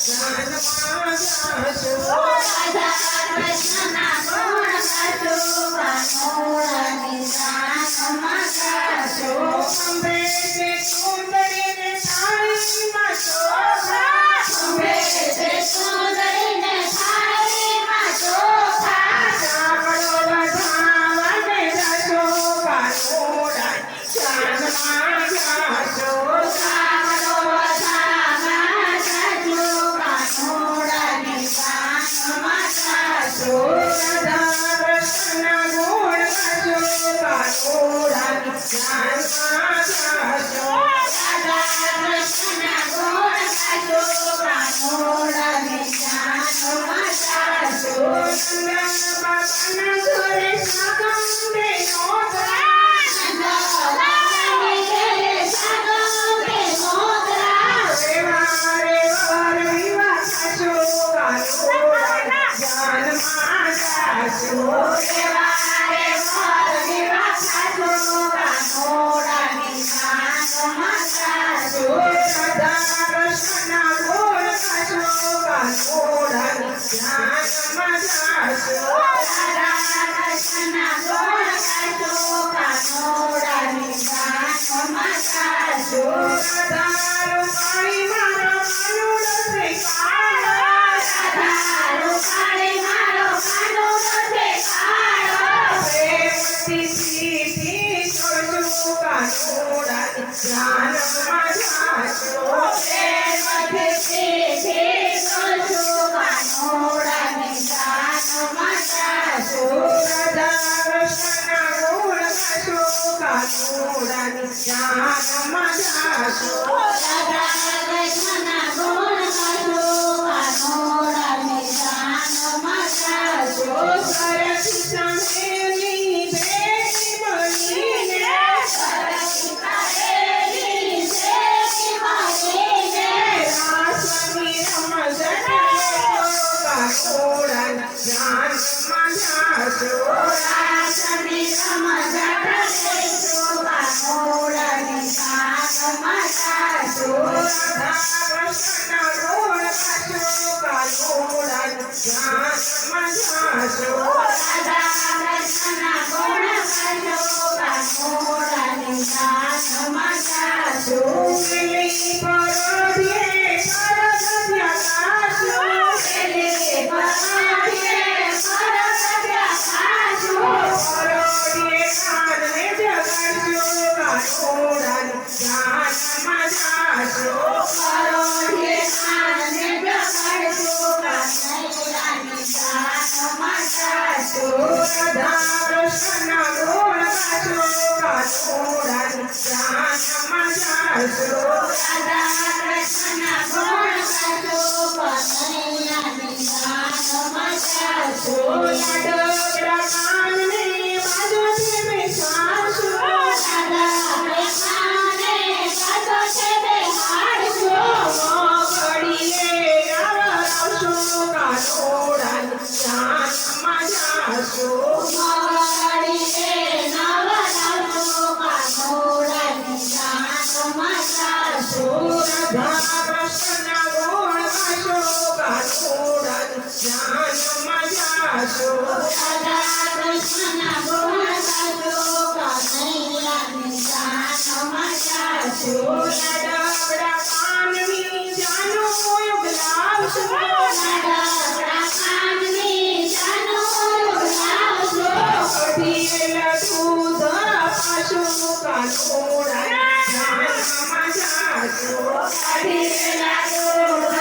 ધ્યાનમાં જાશો રાધા કૃષ્ણના ગુણ ગાશો કાનોડાની જાનમાં જાશો અંબે તે સુંદરીને થાળીમાં શોભા અંબે તે સુંદરીને થાળીમાં શોભા ચાવડો વધાવને જાશો કાનોડાની જાનમાં જાશો ચાવડો વધાવવા જાશો કાનોડાની જાનમાં જાશો રાધા કૃષ્ણના ગુણ ગાશો કાનોડાની જાનમાં જાશો રાધા કૃષ્ણના ગુણ ગાશો કાનોડાની જાનમાં જાશો નંદ બાબાના ઘરે સાગંબે નોતરા નંદ બાબાના ઘરે સાગંબે નોતરા રેવારે વાર વિવાહ થાશો કાનોડાની જાનમાં જાશો રેવારે વાર વિવાહ થાશો કાનોડાની જાનમાં જાશો રાધા કૃષ્ણના ગુણ ગાશો કાનોડાની જાનમાં જાશો રાધા કૃષ્ણના ગુણ ગાશો કાનોડાની જાનમાં જાશો રાધા રૂપાળી મારો કાનુડો છે કાળો રાધા રૂપાળી મારો કાનુડો છે કાળો પ્રેમથી સીધી છોડજો કાનોડાની જાનમાં જાશો પ્રેમથી સીધી છોડજો કાનોડાની જાનમાં જાશો રાધા કૃષ્ણના ગુણ ગાશો કાનોડાની જાનમાં જાશો રાધા કૃષ્ણના ગુણ ગાશો કાનોડાની જાનમાં જાશો સરખી સામેની ભેટી મળીને સરખી કાળેલી ભેટી મળીને રાસની રમઝટ કાનોડાની જાનમાં જાશો રાસની રમઝટ લેશો કાનોડાની જાનમાં જાશો રાધા કૃષ્ણના ગુણ ગાશો કાનોડાની જાનમાં જાશો રાધા કૃષ્ણના ગુણ ગાશો કાનોડાની જાનમાં જાશો પેલી પરોઢીએ પરગત્યા ગાશો પેલી પરોઢીએ પરગત્યા ગાશો પરોઢીએ કાનને જગાડશો કાનોડાની જાનમાં જાશો પરોઢીએ કાનને જગાડશો કાનોડાની જાનમાં જાશો રાધા કૃષ્ણના ગુણ ગાશો કાનોડાની જાનમાં જાશો રાધા કૃષ્ણના ગુણ ગાશો કાનોડાની જાનમાં જાશો લાડકડા કાનને બાજોથી બેસાડશો લાડકડા કાનને બાજોથી બેસાડશો મોગડીએ આવરાવશો કાનોડાની જાનમાં જાશો મોગડીએ નવરાવશો કાનોડાની જાનમાં જાશો રાધા કૃષ્ણના ગુણ ગાશો કાનોડાની જાનમાં જાશો રાધા કૃષ્ણના ગુણ ગાશો કાનોડાની જાનમાં જાશો લાડકડા કાનની જાનો ઉગલાવશો લાડકડા કાનની જાનો ઉગલાવશો કઢીએલા દૂધ પાશો કાનોડાની જાનમાં જાશો કઢીએલા દૂધ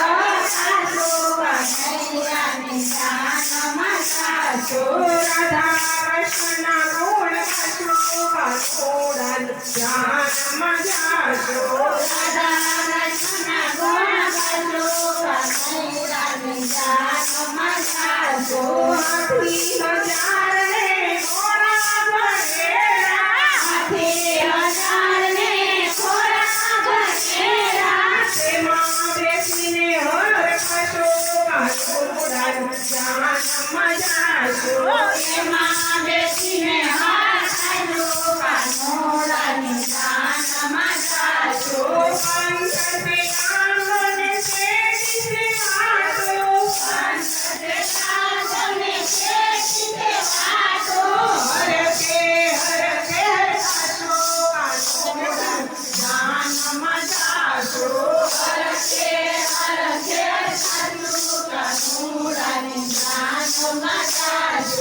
પાશો કાનોડાની જાનમાં જાશો રાધા કૃષ્ણના ગુણ ગાશો કાનોડાની જાનમાં જાશો રાધા કૃષ્ણના ગુણ ગાશો કાનોડાની જાનમાં જાશો હાથી હજાર ને ઘોડા ભરેલા હાથી હજાર ને ઘોડા ભરેલા તેમાં બેસીને હરખાશો કાનોડાની જાનમાં જાશો તેમાં બેસીને હરખાશો કાનોડાની જાનમાં જાશો પંથ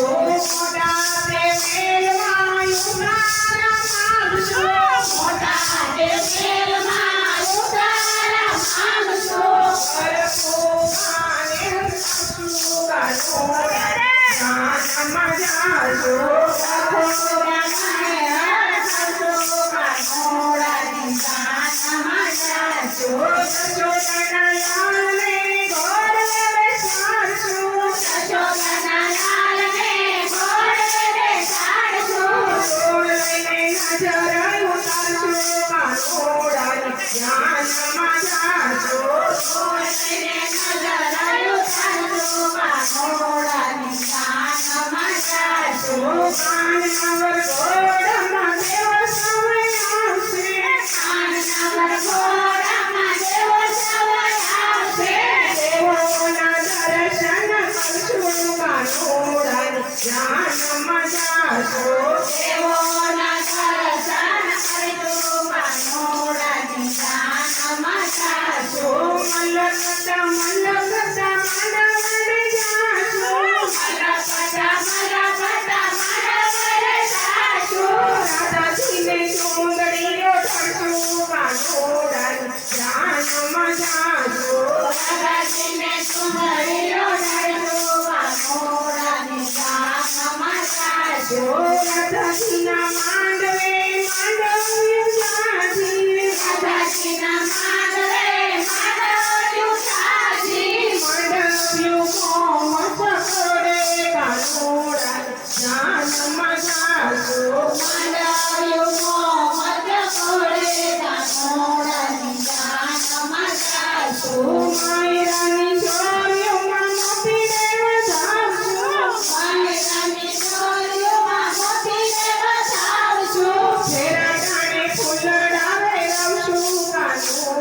મોટા તે મેલમાં ઉતારા માંગશો મોટા તે મેલમાં ઉતારા માંગશો પરપોકાને હસુ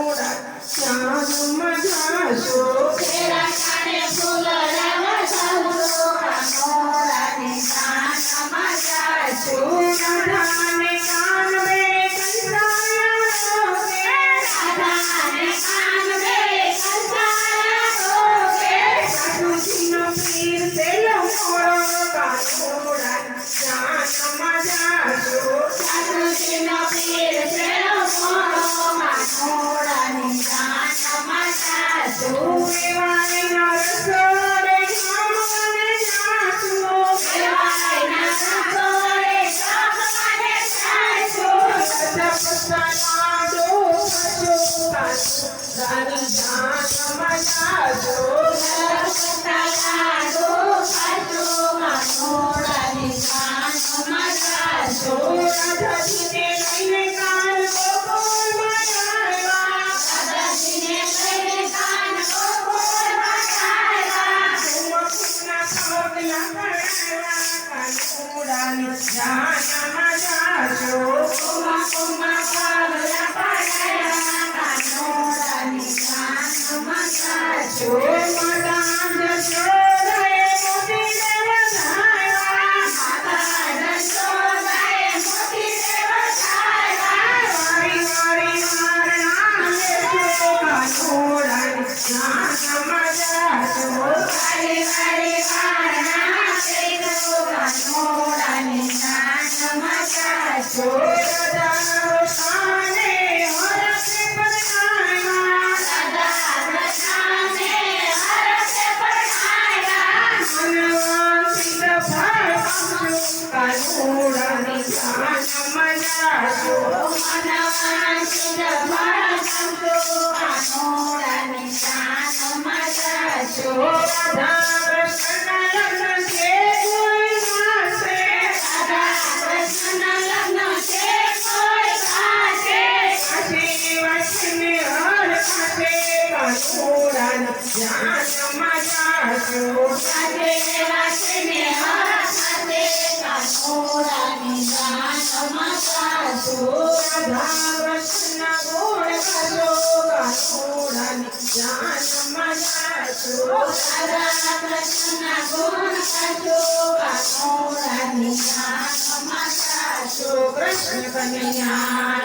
કાનોડા જાનમ જાશો કૃષ્ણ કનૈયા